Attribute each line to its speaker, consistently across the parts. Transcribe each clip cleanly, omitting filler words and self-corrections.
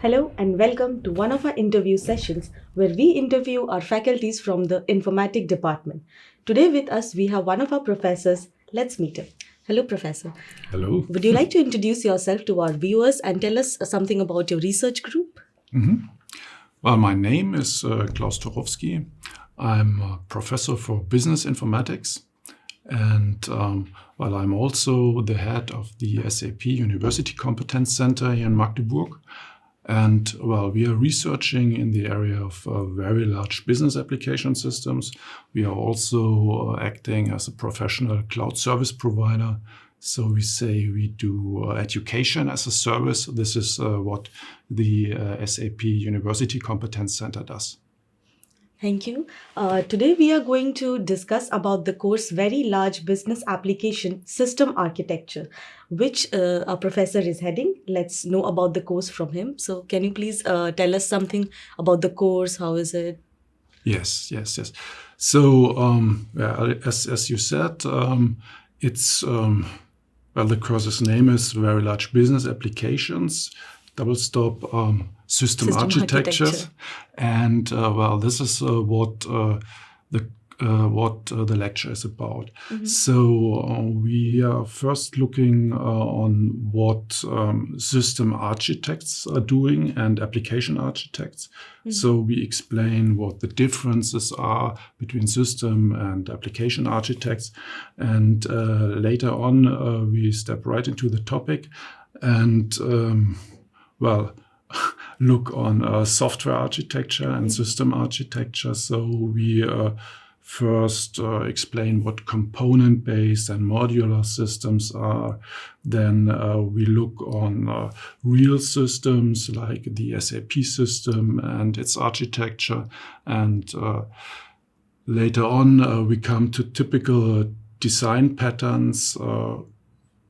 Speaker 1: Hello and welcome to one of our interview sessions where we interview our faculties from the informatic department. Today with us we have one of our professors. Let's meet him. Hello, Professor.
Speaker 2: Hello.
Speaker 1: Would you like to introduce yourself to our viewers and tell us something about your research group?
Speaker 2: Well, my name is Klaus Torowski. I'm a professor for business informatics, and I'm also the head of the SAP University Competence Center here in Magdeburg. And we are researching in the area of very large business application systems. We are also acting as a professional cloud service provider. So we say we do education as a service. This is what the SAP University Competence Center does.
Speaker 1: Thank you. Today we are going to discuss about the course Very Large Business Application System Architecture, which our professor is heading. Let's know about the course from him. So can you please tell us something about the course? How is it?
Speaker 2: Yes. So as you said, it's the course's name is Very Large Business Applications, double stop system architectures. And this is what the lecture is about. So we are first looking on what system architects are doing and application architects. So we explain what the differences are between system and application architects. And later on, we step right into the topic and look on software architecture and system architecture. So we first explain what component-based and modular systems are. Then we look on real systems like the SAP system and its architecture. And later on, we come to typical design patterns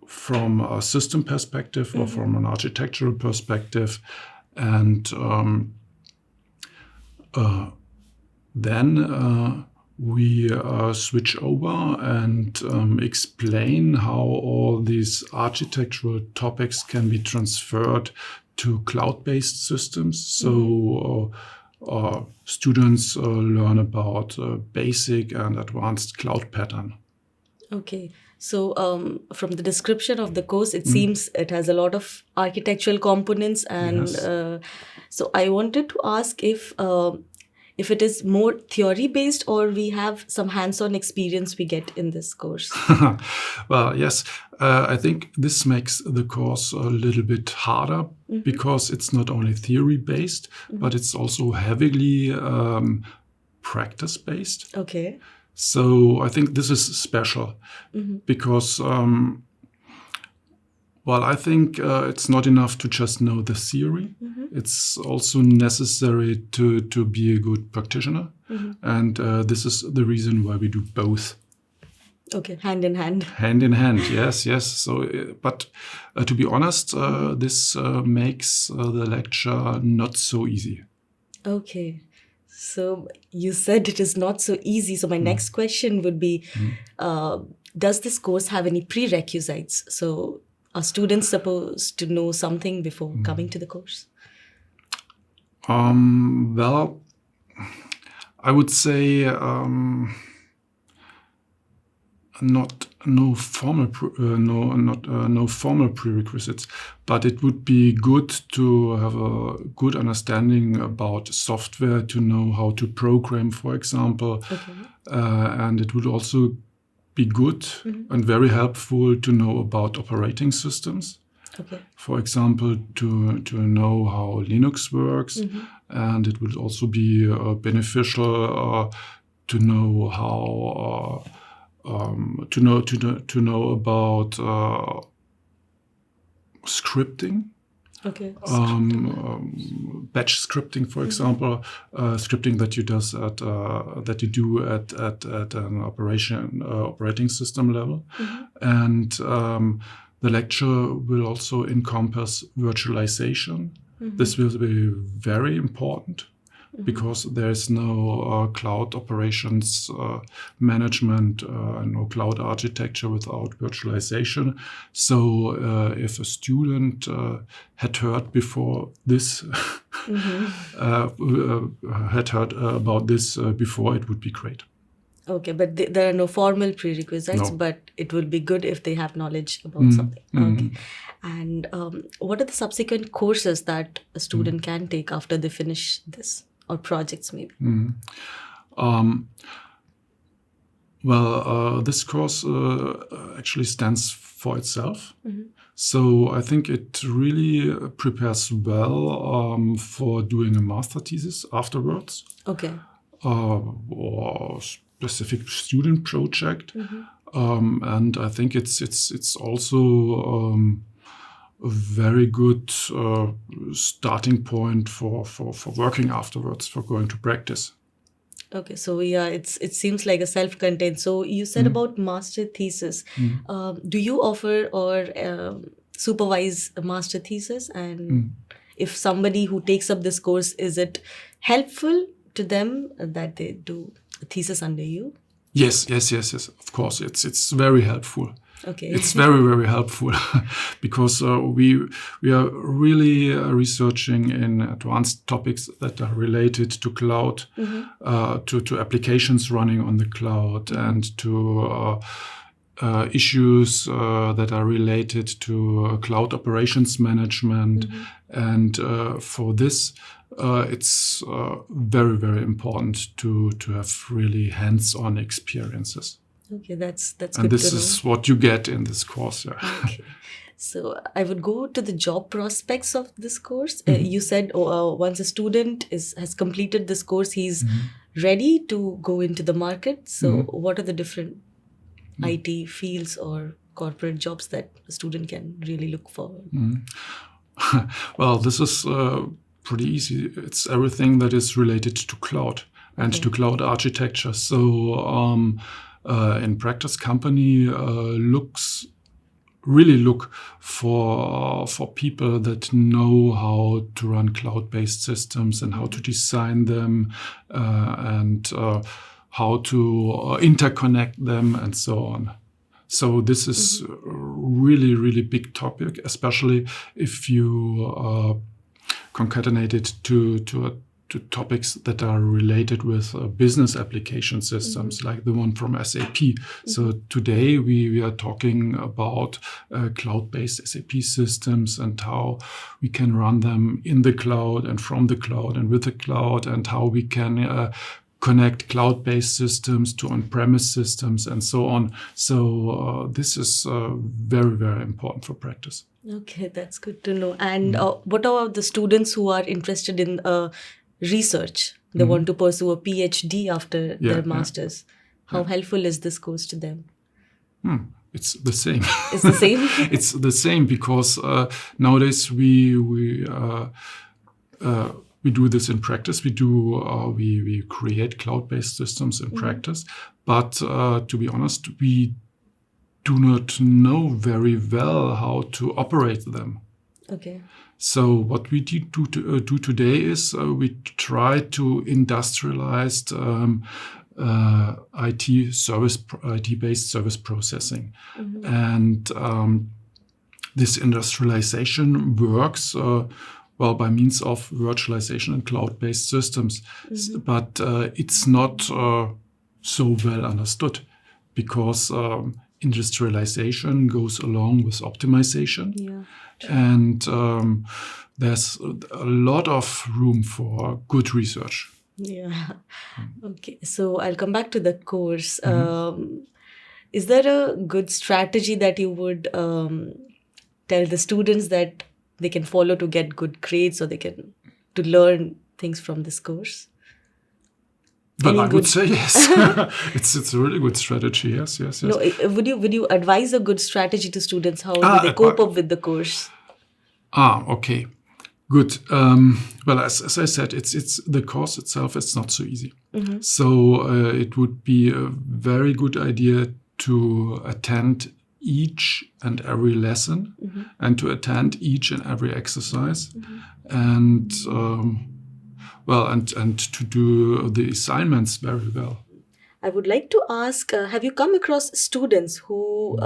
Speaker 2: from a system perspective or from an architectural perspective. And then we switch over and explain how all these architectural topics can be transferred to cloud-based systems. So students learn about basic and advanced cloud pattern.
Speaker 1: Okay. So from the description of the course, it seems it has a lot of architectural components. And
Speaker 2: Yes.
Speaker 1: So I wanted to ask if it is more theory-based or we have some hands-on experience we get in this course.
Speaker 2: Well, yes. I think this makes the course a little bit harder because it's not only theory-based, but it's also heavily practice-based.
Speaker 1: Okay.
Speaker 2: So I think this is special because, I think it's not enough to just know the theory. It's also necessary to be a good practitioner. And this is the reason why we do both.
Speaker 1: Okay, hand in hand.
Speaker 2: Hand in hand, yes. So, but to be honest, this makes the lecture not so easy.
Speaker 1: Okay. So you said it is not so easy. So my next question would be, does this course have any prerequisites? So are students supposed to know something before coming to the course?
Speaker 2: I would say no formal prerequisites, but it would be good to have a good understanding about software, to know how to program, for example.
Speaker 1: Okay.
Speaker 2: And it would also be good and very helpful to know about operating systems.
Speaker 1: Okay.
Speaker 2: For example, to know how Linux works, and it would also be beneficial to know how to know about scripting.
Speaker 1: Okay.
Speaker 2: Batch scripting, for example, scripting that you do at an operating system level, and the lecture will also encompass virtualization. This will be very important because there is no cloud operations management, no cloud architecture without virtualization. So if a student had heard before this, had heard about this before, it would be great.
Speaker 1: Okay, but there are no formal prerequisites,
Speaker 2: No.
Speaker 1: but it will be good if they have knowledge about something. Okay. And what are the subsequent courses that a student can take after they finish this, or projects maybe?
Speaker 2: This course actually stands for itself. So I think it really prepares well for doing a master thesis afterwards.
Speaker 1: Okay.
Speaker 2: Or specific student project. And I think it's also a very good starting point for working afterwards, for going to practice.
Speaker 1: Okay, so yeah, it seems like a self-contained. So you said about master thesis. Do you offer or supervise a master thesis? And if somebody who takes up this course, is it helpful to them that they do a thesis under you?
Speaker 2: Yes. Of course, it's very helpful.
Speaker 1: Okay.
Speaker 2: It's very, very helpful because we are really researching in advanced topics that are related to cloud, to applications running on the cloud, and to issues that are related to cloud operations management. And for this, it's very, very important to have really hands-on experiences.
Speaker 1: Okay, that's good
Speaker 2: And this
Speaker 1: to know.
Speaker 2: is what you get in this course. Yeah.
Speaker 1: Okay. So I would go to the job prospects of this course. You said once a student has completed this course, he's ready to go into the market. So what are the different IT fields or corporate jobs that a student can really look forward?
Speaker 2: Well, this is pretty easy. It's everything that is related to cloud and to cloud architecture. So in practice, company really look for people that know how to run cloud-based systems and how to design them and how to interconnect them and so on. So this is a really, really big topic, especially if you concatenate it to topics that are related with business application systems, like the one from SAP. So today we are talking about cloud-based SAP systems and how we can run them in the cloud and from the cloud and with the cloud, and how we can connect cloud-based systems to on-premise systems and so on. So this is very, very important for practice.
Speaker 1: Okay, that's good to know. And what about the students who are interested in research? They want to pursue a PhD after their master's. How helpful is this course to them?
Speaker 2: It's the same.
Speaker 1: It's the same?
Speaker 2: It's the same because nowadays we do this in practice. We create cloud-based systems in practice, but to be honest, we do not know very well how to operate them.
Speaker 1: Okay.
Speaker 2: So what we do today is we try to industrialize IT-based service processing, and this industrialization works by means of virtualization and cloud-based systems, but it's not so well understood because industrialization goes along with optimization.
Speaker 1: Yeah.
Speaker 2: And there's a lot of room for good research.
Speaker 1: Yeah. Okay. So I'll come back to the course. Is there a good strategy that you would tell the students that they can follow to get good grades, or to learn things from this course?
Speaker 2: But I would say yes. It's a really good strategy. Yes.
Speaker 1: No, would you advise a good strategy to students? How do they cope up with the course?
Speaker 2: Okay, good. Well, as I said, it's the course itself. It's not so easy. So it would be a very good idea to attend each and every lesson and to attend each and every exercise. And well, and to do the assignments very well.
Speaker 1: I would like to ask, have you come across students who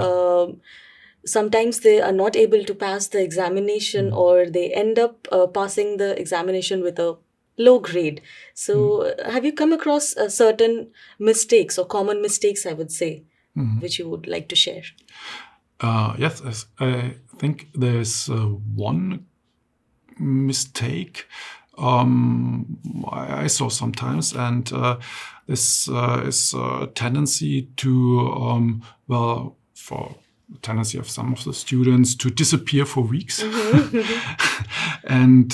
Speaker 1: sometimes they are not able to pass the examination or they end up passing the examination with a low grade? So have you come across certain mistakes or common mistakes, I would say, which you would like to share?
Speaker 2: Yes, I think there's one mistake I saw sometimes, and this is a tendency to, for the tendency of some of the students to disappear for weeks and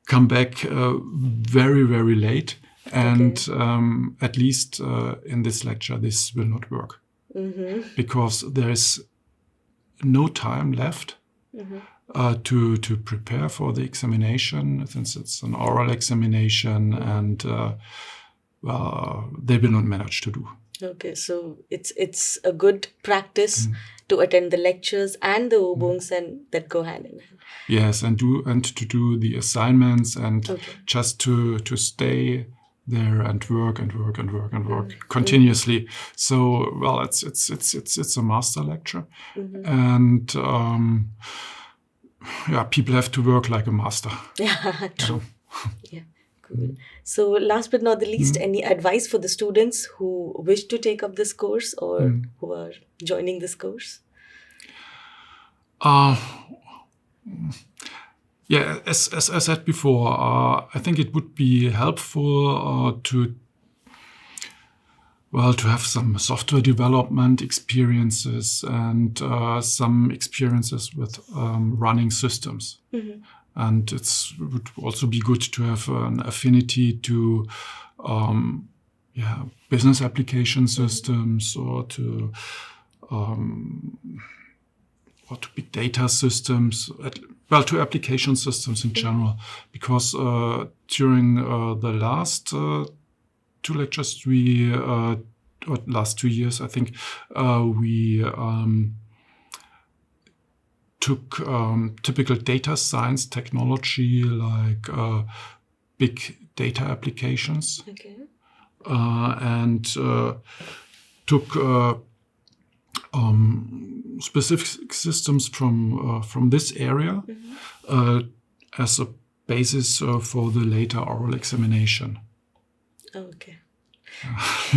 Speaker 2: come back very, very late. And at least in this lecture, this will not work because there is no time left to prepare for the examination, since it's an oral examination, and they will not manage to do.
Speaker 1: Okay, so it's a good practice to attend the lectures and the Übungs and that go hand in hand.
Speaker 2: Yes, and to do the assignments and just to stay there and work continuously. So well, it's a master lecture, and people have to work like a master.
Speaker 1: Yeah, true. Yeah, cool. So last but not the least, any advice for the students who wish to take up this course or who are joining this course?
Speaker 2: Yeah, as I said before, I think it would be helpful to have some software development experiences and some experiences with running systems. And it would also be good to have an affinity to business application systems or to big data systems, to application systems in general. Because during the last 2 lectures, or last 2 years, I think, we took typical data science technology like big data applications, and took specific systems from this area as a basis for the later oral examination.
Speaker 1: Okay.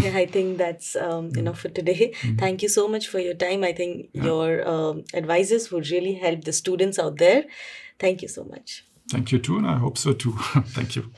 Speaker 1: Yeah, I think that's enough for today. Thank you so much for your time. I think your advices would really help the students out there. Thank you so much.
Speaker 2: Thank you too, and I hope so too. Thank you.